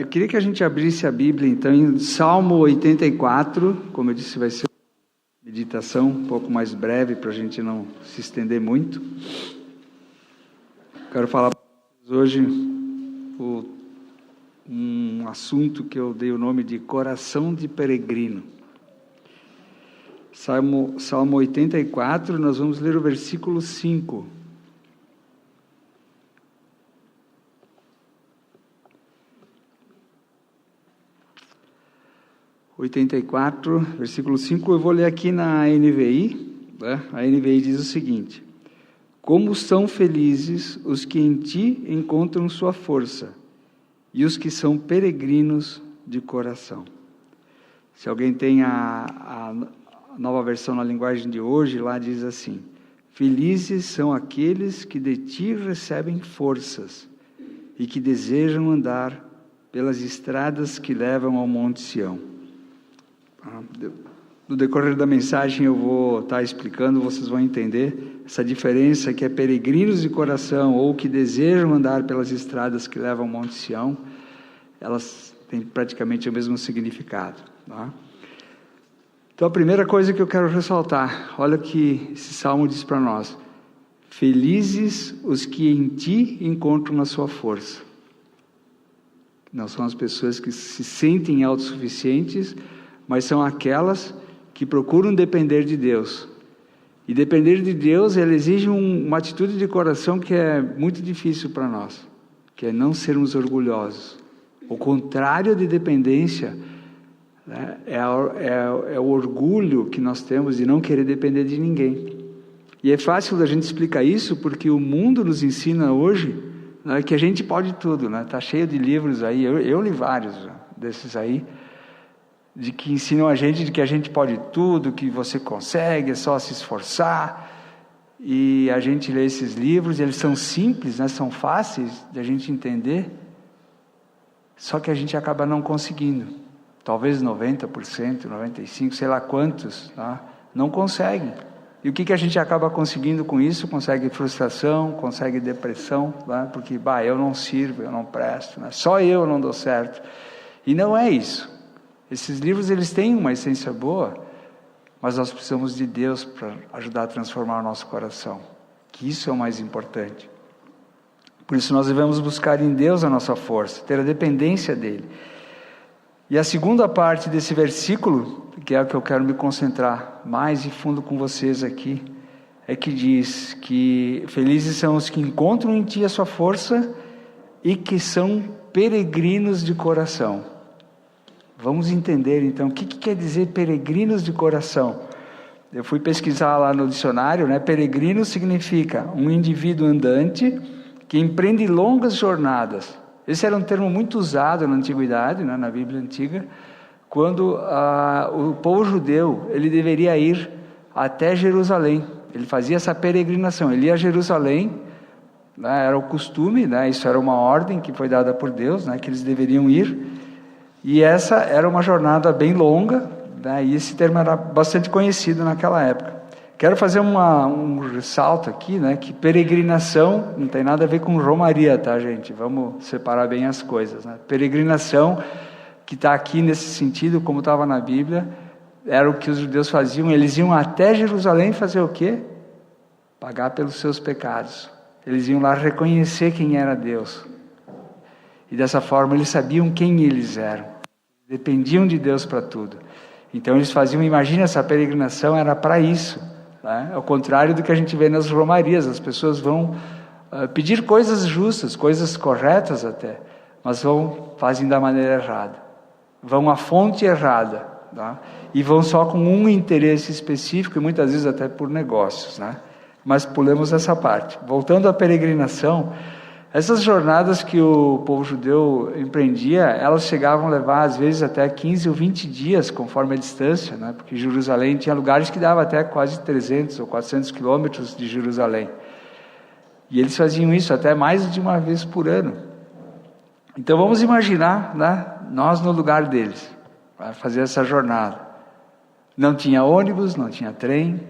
Eu queria que a gente abrisse a Bíblia, então, em Salmo 84, como eu disse, vai ser uma meditação um pouco mais breve, para a gente não se estender muito. Quero falar para vocês hoje um assunto que eu dei o nome de coração de peregrino. Salmo 84, nós vamos ler o versículo 5. Versículo 5, eu vou ler aqui na NVI, né? A NVI diz o seguinte: como são felizes os que em ti encontram sua força, e os que são peregrinos de coração. Se alguém tem a nova versão na linguagem de hoje, lá diz assim: felizes são aqueles que de ti recebem forças, e que desejam andar pelas estradas que levam ao Monte Sião. No decorrer da mensagem eu vou estar explicando, vocês vão entender essa diferença, que é peregrinos de coração ou que desejam andar pelas estradas que levam ao Monte Sião. Elas têm praticamente o mesmo significado, tá? Então a primeira coisa que eu quero ressaltar, olha o que esse salmo diz para nós: felizes os que em ti encontram a sua força. Não são as pessoas que se sentem autossuficientes, mas são aquelas que procuram depender de Deus. E depender de Deus, ele exige uma atitude de coração que é muito difícil para nós, que é não sermos orgulhosos. O contrário de dependência, né, é o orgulho que nós temos de não querer depender de ninguém. E é fácil da gente explicar isso porque o mundo nos ensina hoje, né, que a gente pode tudo, né? Tá cheio de livros aí, eu li vários desses aí, de que ensinam a gente de que a gente pode tudo, que você consegue, é só se esforçar. E a gente lê esses livros, eles são simples, né? São fáceis de a gente entender, só que a gente acaba não conseguindo. Talvez 90%, 95%, sei lá quantos, tá? Não conseguem. E o que a gente acaba conseguindo com isso? Consegue frustração, consegue depressão, tá? Porque eu não sirvo, eu não presto, né? Só eu não dou certo. E não é isso. Esses livros, eles têm uma essência boa, mas nós precisamos de Deus para ajudar a transformar o nosso coração, que isso é o mais importante. Por isso nós devemos buscar em Deus a nossa força, ter a dependência dEle. E a segunda parte desse versículo, que é o que eu quero me concentrar mais em fundo com vocês aqui, é que diz que felizes são os que encontram em ti a sua força e que são peregrinos de coração. Vamos entender então o que quer dizer peregrinos de coração. Eu fui pesquisar lá no dicionário, né? Peregrino significa um indivíduo andante que empreende longas jornadas. Esse era um termo muito usado na antiguidade, né? Na Bíblia antiga, quando o povo judeu ele deveria ir até Jerusalém. Ele fazia essa peregrinação, ele ia a Jerusalém, né? Era o costume, né? Isso era uma ordem que foi dada por Deus, né? Que eles deveriam ir. E essa era uma jornada bem longa, né? E esse termo era bastante conhecido naquela época. Quero fazer um ressalto aqui, né? Que peregrinação não tem nada a ver com romaria, tá, gente? Vamos separar bem as coisas, né? Peregrinação, que está aqui nesse sentido, como estava na Bíblia, era o que os judeus faziam. Eles iam até Jerusalém fazer o quê? Pagar pelos seus pecados. Eles iam lá reconhecer quem era Deus. E dessa forma eles sabiam quem eles eram. Dependiam de Deus para tudo. Então eles faziam, imagina, essa peregrinação era para isso, né? Ao contrário do que a gente vê nas romarias, as pessoas vão pedir coisas justas, coisas corretas até, mas fazem da maneira errada. Vão à fonte errada, tá? E vão só com um interesse específico e muitas vezes até por negócios, né? Mas pulemos essa parte. Voltando à peregrinação, essas jornadas que o povo judeu empreendia, elas chegavam a levar às vezes até 15 ou 20 dias, conforme a distância, né? Porque Jerusalém tinha lugares que dava até quase 300 ou 400 quilômetros de Jerusalém. E eles faziam isso até mais de uma vez por ano. Então vamos imaginar, né? Nós no lugar deles, para fazer essa jornada. Não tinha ônibus, não tinha trem,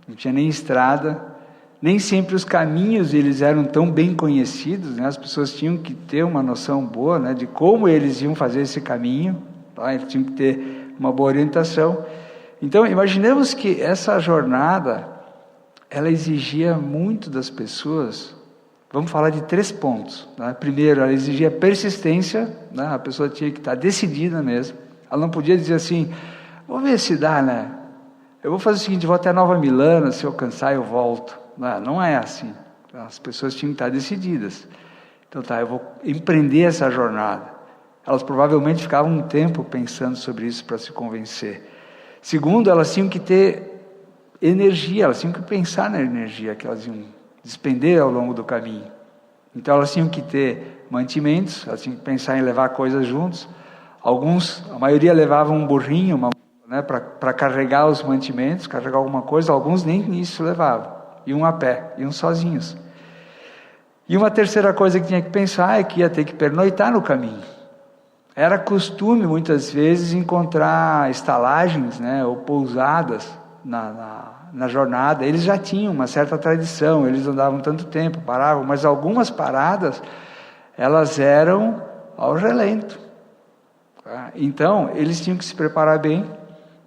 não tinha nem estrada, Nem sempre os caminhos eles eram tão bem conhecidos, né? As pessoas tinham que ter uma noção boa, né, de como eles iam fazer esse caminho, tá? Eles tinham que ter uma boa orientação. Então, imaginemos que essa jornada, ela exigia muito das pessoas. Vamos falar de 3 pontos. Né? Primeiro, ela exigia persistência, né? A pessoa tinha que estar decidida mesmo. Ela não podia dizer assim, vou ver se dá, né? Eu vou fazer o seguinte, vou até Nova Milana, se eu cansar eu volto. Não é assim. As pessoas tinham que estar decididas. Então eu vou empreender essa jornada. Elas provavelmente ficavam um tempo pensando sobre isso para se convencer. Segundo, elas tinham que ter energia, elas tinham que pensar na energia que elas iam despender ao longo do caminho. Então elas tinham que ter mantimentos, elas tinham que pensar em levar coisas juntos. A maioria levavam um burrinho, né, para carregar os mantimentos, carregar alguma coisa, alguns nem isso levavam. Iam a pé, iam sozinhos. E uma terceira coisa que tinha que pensar é que ia ter que pernoitar no caminho. Era costume, muitas vezes, encontrar estalagens, né, ou pousadas na jornada. Eles já tinham uma certa tradição, eles andavam tanto tempo, paravam, mas algumas paradas, elas eram ao relento. Tá? Então, eles tinham que se preparar bem,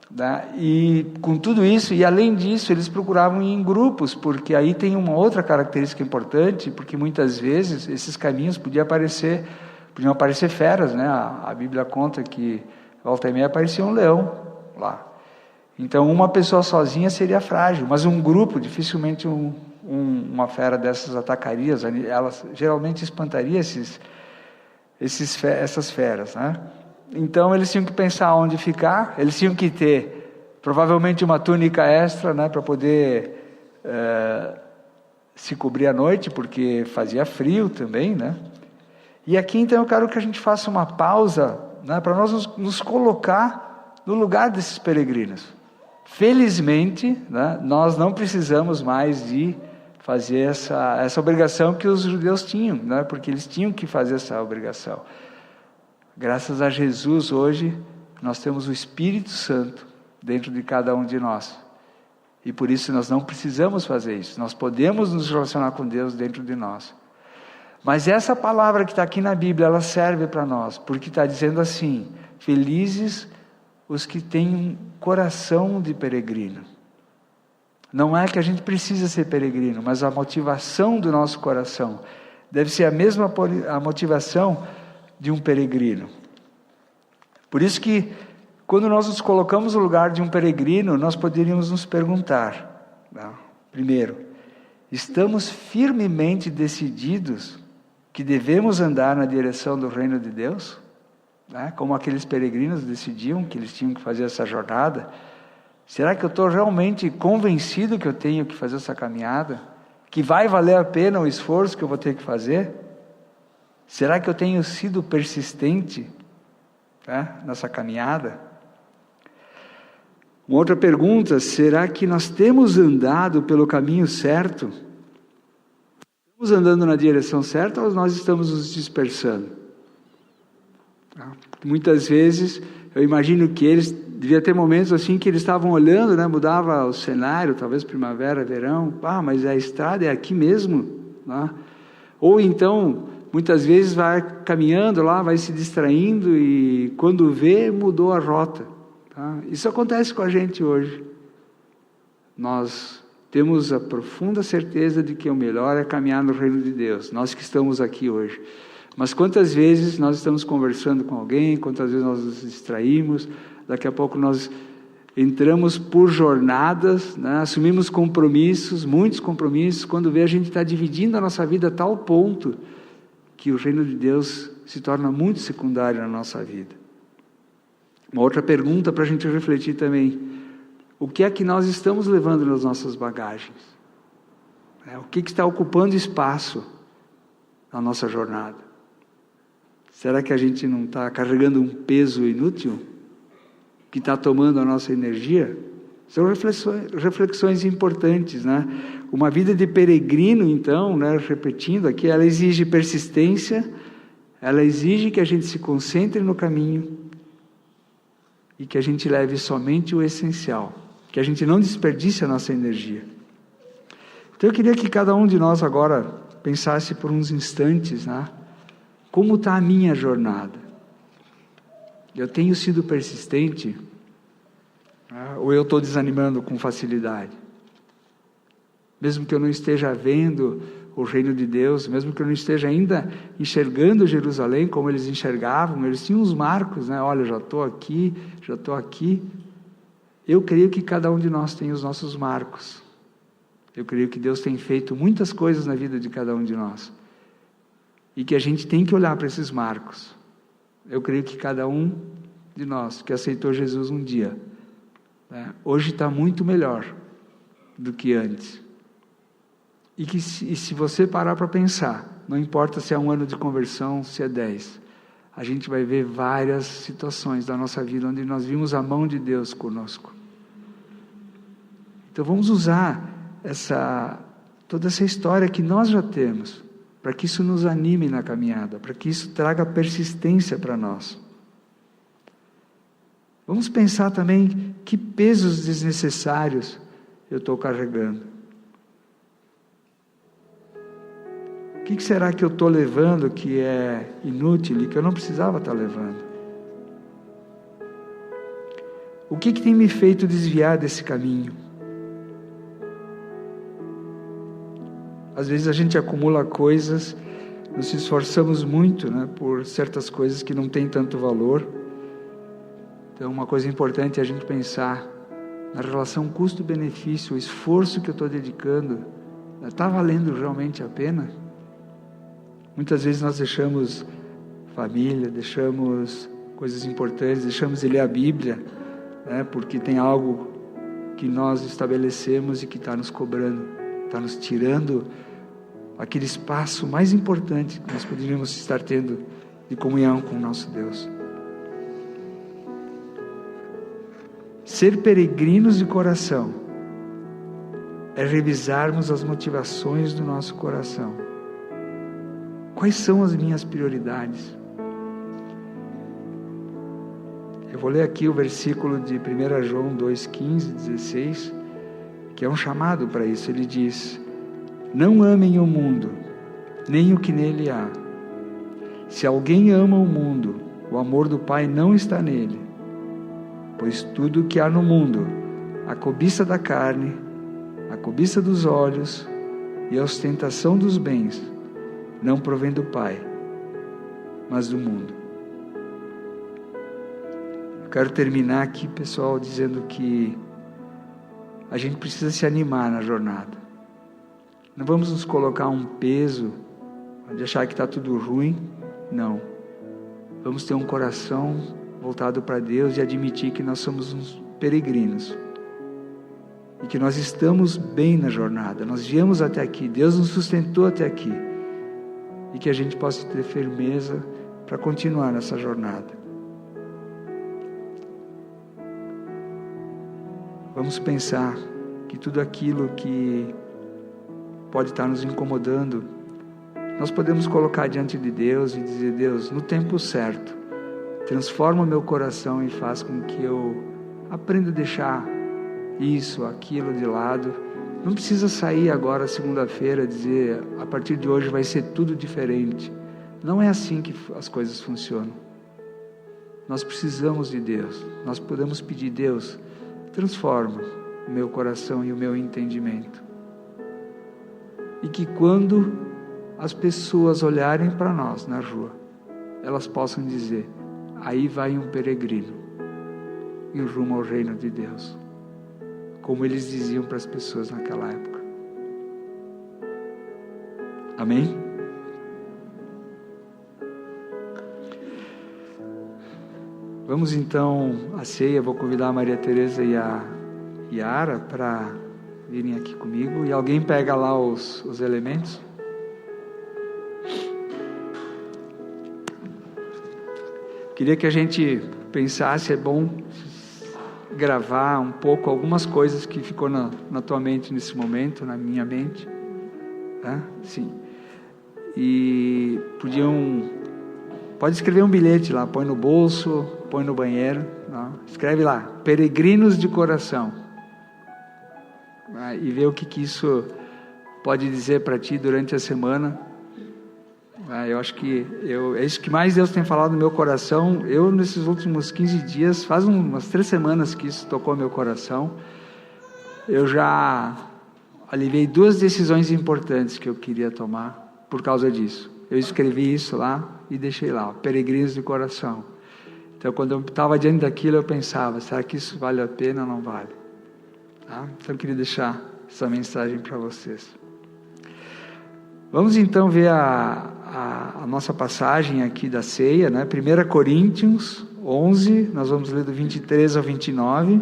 né? E com tudo isso, e além disso, eles procuravam ir em grupos, porque aí tem uma outra característica importante, porque muitas vezes esses caminhos podiam aparecer feras, né? A Bíblia conta que volta e meia aparecia um leão lá. Então uma pessoa sozinha seria frágil, mas um grupo, dificilmente uma fera dessas atacaria, elas geralmente espantaria essas feras, né? Então eles tinham que pensar onde ficar, eles tinham que ter provavelmente uma túnica extra, né, para poder se cobrir à noite, porque fazia frio também, né? E aqui então eu quero que a gente faça uma pausa, né, para nós nos colocar no lugar desses peregrinos. Felizmente, né, nós não precisamos mais de fazer essa obrigação que os judeus tinham, né, porque eles tinham que fazer essa obrigação. Graças a Jesus, hoje, nós temos o Espírito Santo dentro de cada um de nós. E por isso nós não precisamos fazer isso. Nós podemos nos relacionar com Deus dentro de nós. Mas essa palavra que está aqui na Bíblia, ela serve para nós, porque está dizendo assim, felizes os que têm um coração de peregrino. Não é que a gente precisa ser peregrino, mas a motivação do nosso coração deve ser a mesma a motivação de um peregrino. Por isso que, quando nós nos colocamos no lugar de um peregrino, nós poderíamos nos perguntar, primeiro, estamos firmemente decididos que devemos andar na direção do reino de Deus? Como aqueles peregrinos decidiam que eles tinham que fazer essa jornada. Será que eu estou realmente convencido que eu tenho que fazer essa caminhada? Que vai valer a pena o esforço que eu vou ter que fazer? Será que eu tenho sido persistente, nessa caminhada? Uma outra pergunta, será que nós temos andado pelo caminho certo? Estamos andando na direção certa ou nós estamos nos dispersando? Muitas vezes, eu imagino que eles, devia ter momentos assim que eles estavam olhando, né, mudava o cenário, talvez primavera, verão, mas a estrada é aqui mesmo, né? Ou então, muitas vezes vai caminhando lá, vai se distraindo e quando vê, mudou a rota. Tá? Isso acontece com a gente hoje. Nós temos a profunda certeza de que o melhor é caminhar no reino de Deus, nós que estamos aqui hoje. Mas quantas vezes nós estamos conversando com alguém, quantas vezes nós nos distraímos, daqui a pouco nós entramos por jornadas, né? Assumimos compromissos, muitos compromissos, quando vê a gente está dividindo a nossa vida a tal ponto que o reino de Deus se torna muito secundário na nossa vida. Uma outra pergunta para a gente refletir também, o que é que nós estamos levando nas nossas bagagens? O que está ocupando espaço na nossa jornada? Será que a gente não está carregando um peso inútil que está tomando a nossa energia? São reflexões importantes, né? Uma vida de peregrino, então, né, repetindo aqui, ela exige persistência, ela exige que a gente se concentre no caminho e que a gente leve somente o essencial, que a gente não desperdice a nossa energia. Então eu queria que cada um de nós agora pensasse por uns instantes, né? Como está a minha jornada? Eu tenho sido persistente? Ou eu estou desanimando com facilidade? Mesmo que eu não esteja vendo o reino de Deus, mesmo que eu não esteja ainda enxergando Jerusalém como eles enxergavam, eles tinham os marcos, né? Olha, já estou aqui, já estou aqui. Eu creio que cada um de nós tem os nossos marcos. Eu creio que Deus tem feito muitas coisas na vida de cada um de nós. E que a gente tem que olhar para esses marcos. Eu creio que cada um de nós que aceitou Jesus um dia, né, hoje está muito melhor do que antes. E se você parar para pensar, não importa se é 1 ano de conversão, se é 10, a gente vai ver várias situações da nossa vida onde nós vimos a mão de Deus conosco. Então vamos usar toda essa história que nós já temos, para que isso nos anime na caminhada, para que isso traga persistência para nós. Vamos pensar também que pesos desnecessários eu estou carregando. O que será que eu estou levando que é inútil e que eu não precisava estar levando? O que tem me feito desviar desse caminho? Às vezes a gente acumula coisas, nos esforçamos muito, né, por certas coisas que não têm tanto valor. Então uma coisa importante é a gente pensar na relação custo-benefício, o esforço que eu estou dedicando, está valendo realmente a pena? Muitas vezes nós deixamos família, deixamos coisas importantes, deixamos de ler a Bíblia, né, porque tem algo que nós estabelecemos e que está nos cobrando, está nos tirando aquele espaço mais importante que nós poderíamos estar tendo de comunhão com o nosso Deus. Ser peregrinos de coração é revisarmos as motivações do nosso coração. Quais são as minhas prioridades? Eu vou ler aqui o versículo de 1 João 2:15, 16, que é um chamado para isso. Ele diz: não amem o mundo, nem o que nele há. Se alguém ama o mundo, o amor do Pai não está nele. Pois tudo o que há no mundo, a cobiça da carne, a cobiça dos olhos e a ostentação dos bens, não provém do Pai, mas do mundo. Eu quero terminar aqui, pessoal, dizendo que a gente precisa se animar na jornada. Não vamos nos colocar um peso de achar que está tudo ruim. Não. Vamos ter um coração voltado para Deus e admitir que nós somos uns peregrinos. E que nós estamos bem na jornada. Nós viemos até aqui. Deus nos sustentou até aqui. E que a gente possa ter firmeza para continuar nessa jornada. Vamos pensar que tudo aquilo que pode estar nos incomodando, nós podemos colocar diante de Deus e dizer: Deus, no tempo certo, transforma o meu coração e faz com que eu aprenda a deixar isso, aquilo de lado. Não precisa sair agora segunda-feira e dizer: a partir de hoje vai ser tudo diferente. Não é assim que as coisas funcionam. Nós precisamos de Deus. Nós podemos pedir: Deus, transforma o meu coração e o meu entendimento. E que quando as pessoas olharem para nós na rua, elas possam dizer: aí vai um peregrino em rumo ao reino de Deus, como eles diziam para as pessoas naquela época. Amém? Vamos então à ceia. Vou convidar a Maria Tereza e a Yara para virem aqui comigo. E alguém pega lá os elementos. Queria que a gente pensasse, é bom gravar um pouco algumas coisas que ficou na tua mente nesse momento, na minha mente, tá? Sim. E pode escrever um bilhete lá, põe no bolso, põe no banheiro, não? Escreve lá: peregrinos de coração, e vê o que isso pode dizer para ti durante a semana. Eu acho que é isso que mais Deus tem falado no meu coração. Eu, nesses últimos 15 dias, faz umas 3 semanas que isso tocou meu coração, eu já aliviei 2 decisões importantes que eu queria tomar por causa disso. Eu escrevi isso lá e deixei lá, peregrinos de coração. Então, quando eu estava diante daquilo, eu pensava, será que isso vale a pena ou não vale? Tá? Então, eu queria deixar essa mensagem para vocês. Vamos então ver a nossa passagem aqui da ceia, né? 1 Coríntios 11, nós vamos ler do 23 ao 29.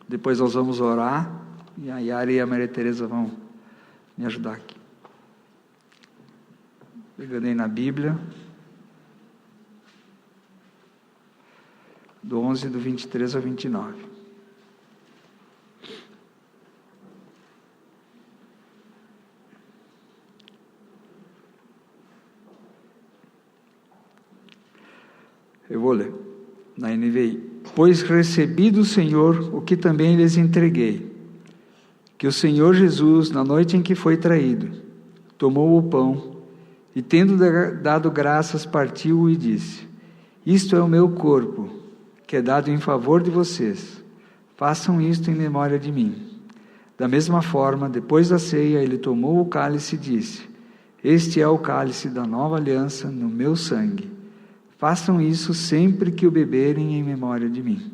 Depois nós vamos orar, e a Yara e a Maria Tereza vão me ajudar aqui. Pegando aí na Bíblia, do 11, do 23 ao 29. Eu vou ler, na NVI. Pois recebi do Senhor o que também lhes entreguei, que o Senhor Jesus, na noite em que foi traído, tomou o pão, e tendo dado graças, partiu-o e disse: isto é o meu corpo, que é dado em favor de vocês. Façam isto em memória de mim. Da mesma forma, depois da ceia, ele tomou o cálice e disse: este é o cálice da nova aliança no meu sangue. Façam isso sempre que o beberem em memória de mim.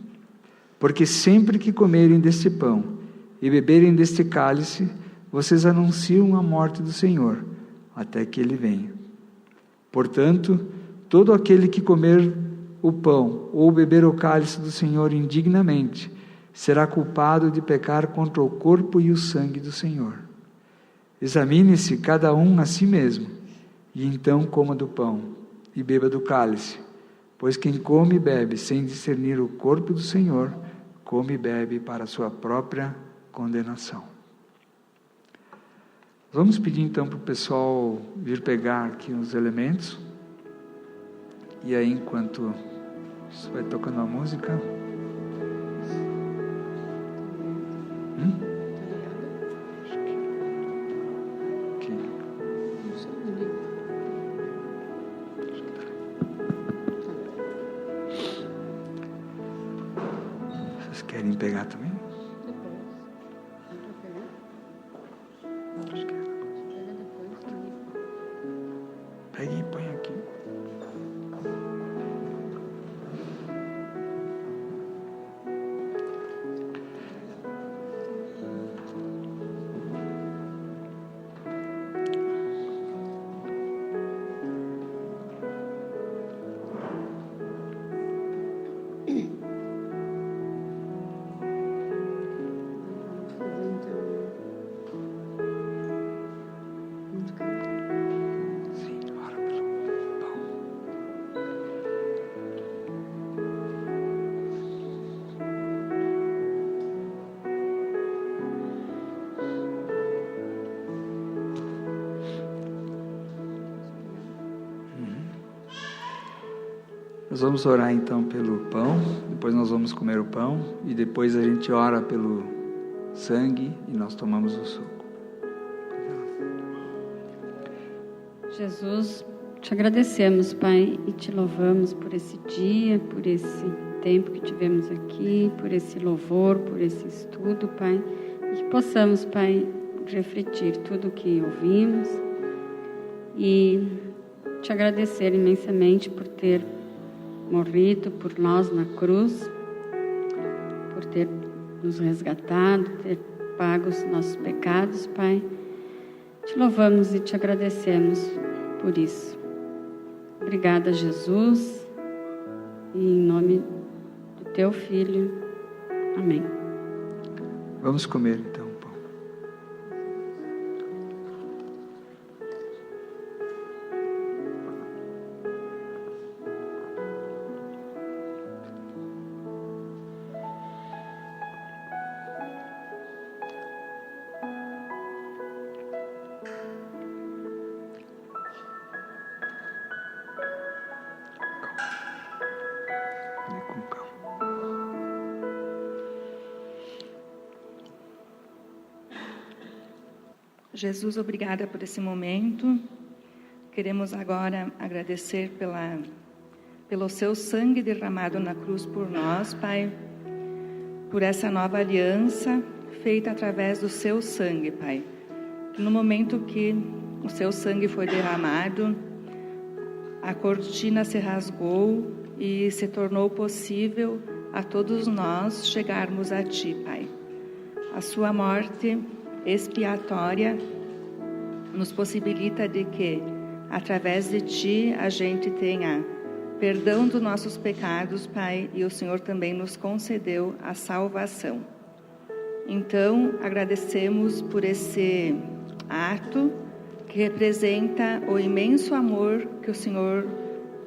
Porque sempre que comerem deste pão e beberem deste cálice, vocês anunciam a morte do Senhor, até que Ele venha. Portanto, todo aquele que comer o pão ou beber o cálice do Senhor indignamente, será culpado de pecar contra o corpo e o sangue do Senhor. Examine-se cada um a si mesmo, e então coma do pão e beba do cálice, pois quem come e bebe sem discernir o corpo do Senhor, come e bebe para a sua própria condenação. Vamos pedir então para o pessoal vir pegar aqui os elementos, e aí enquanto isso vai tocando a música... Querem pegar também? Acho que é. Pegue e põe aqui. Nós vamos orar então pelo pão, depois nós vamos comer o pão, e depois a gente ora pelo sangue e nós tomamos o suco. Jesus, te agradecemos, Pai, e te louvamos por esse dia, por esse tempo que tivemos aqui, por esse louvor, por esse estudo, Pai, e que possamos, Pai, refletir tudo o que ouvimos e te agradecer imensamente por ter morrido por nós na cruz, por ter nos resgatado, ter pago os nossos pecados, Pai. Te louvamos e te agradecemos por isso. Obrigada, Jesus, e em nome do teu Filho. Amém. Vamos comer então. Jesus, obrigada por esse momento. Queremos agora agradecer pelo seu sangue derramado na cruz por nós, Pai, por essa nova aliança feita através do seu sangue, Pai. No momento que o seu sangue foi derramado, a cortina se rasgou e se tornou possível a todos nós chegarmos a Ti, Pai. A sua morte expiatória nos possibilita de que, através de Ti, a gente tenha perdão dos nossos pecados, Pai, e o Senhor também nos concedeu a salvação. Então, agradecemos por esse ato que representa o imenso amor que o Senhor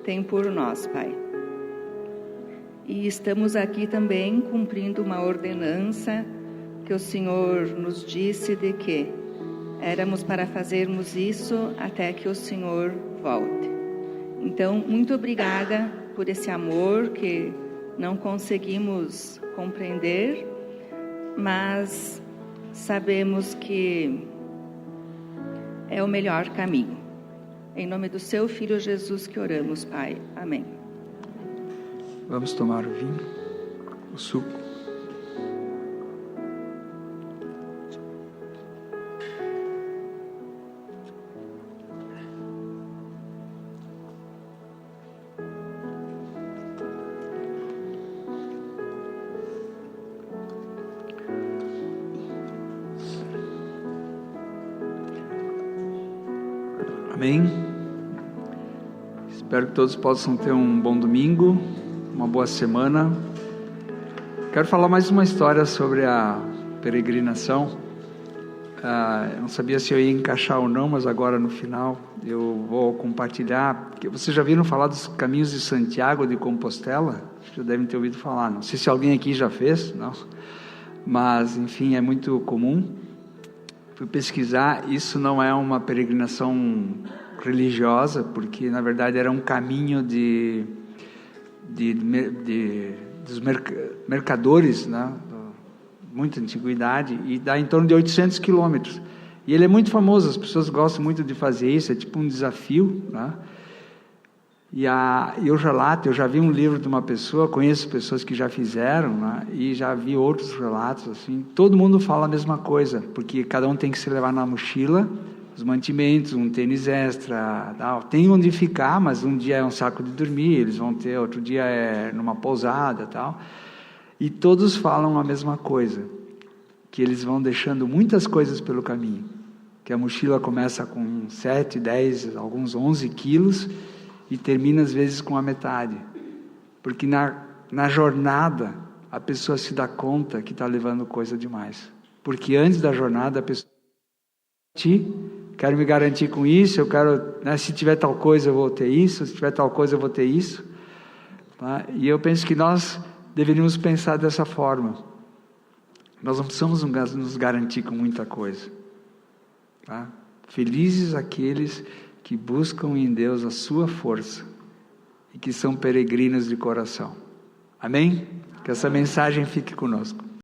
tem por nós, Pai. E estamos aqui também cumprindo uma ordenança que o Senhor nos disse de que éramos para fazermos isso até que o Senhor volte. Então, muito obrigada por esse amor que não conseguimos compreender, mas sabemos que é o melhor caminho. Em nome do Seu Filho Jesus que oramos, Pai. Amém. Vamos tomar o vinho, o suco. Amém. Espero que todos possam ter um bom domingo, uma boa semana. Quero falar mais uma história sobre a peregrinação. Eu não sabia se eu ia encaixar ou não, mas agora no final eu vou compartilhar. Porque vocês já viram falar dos caminhos de Santiago de Compostela? Já devem ter ouvido falar. Não sei se alguém aqui já fez, não. Mas, enfim, é muito comum. Fui pesquisar, isso não é uma peregrinação religiosa, porque na verdade era um caminho dos mercadores, né? Muita antiguidade, e dá em torno de 800 quilômetros. E ele é muito famoso, as pessoas gostam muito de fazer isso, é tipo um desafio, né? E eu já vi um livro de uma pessoa, conheço pessoas que já fizeram, né? E já vi outros relatos, assim, todo mundo fala a mesma coisa, porque cada um tem que se levar na mochila, os mantimentos, um tênis extra, tal. Tem onde ficar, mas um dia é um saco de dormir, eles vão ter, outro dia é numa pousada, tal. E todos falam a mesma coisa, que eles vão deixando muitas coisas pelo caminho, que a mochila começa com 7, 10, alguns 11 quilos, e termina às vezes com a metade, porque na jornada a pessoa se dá conta que está levando coisa demais, porque antes da jornada a pessoa quero me garantir com isso, eu quero, né, se tiver tal coisa eu vou ter isso, se tiver tal coisa eu vou ter isso, tá? E eu penso que nós deveríamos pensar dessa forma. Nós não precisamos nos garantir com muita coisa, tá? Felizes aqueles que buscam em Deus a sua força e que são peregrinos de coração. Amém? Que essa mensagem fique conosco.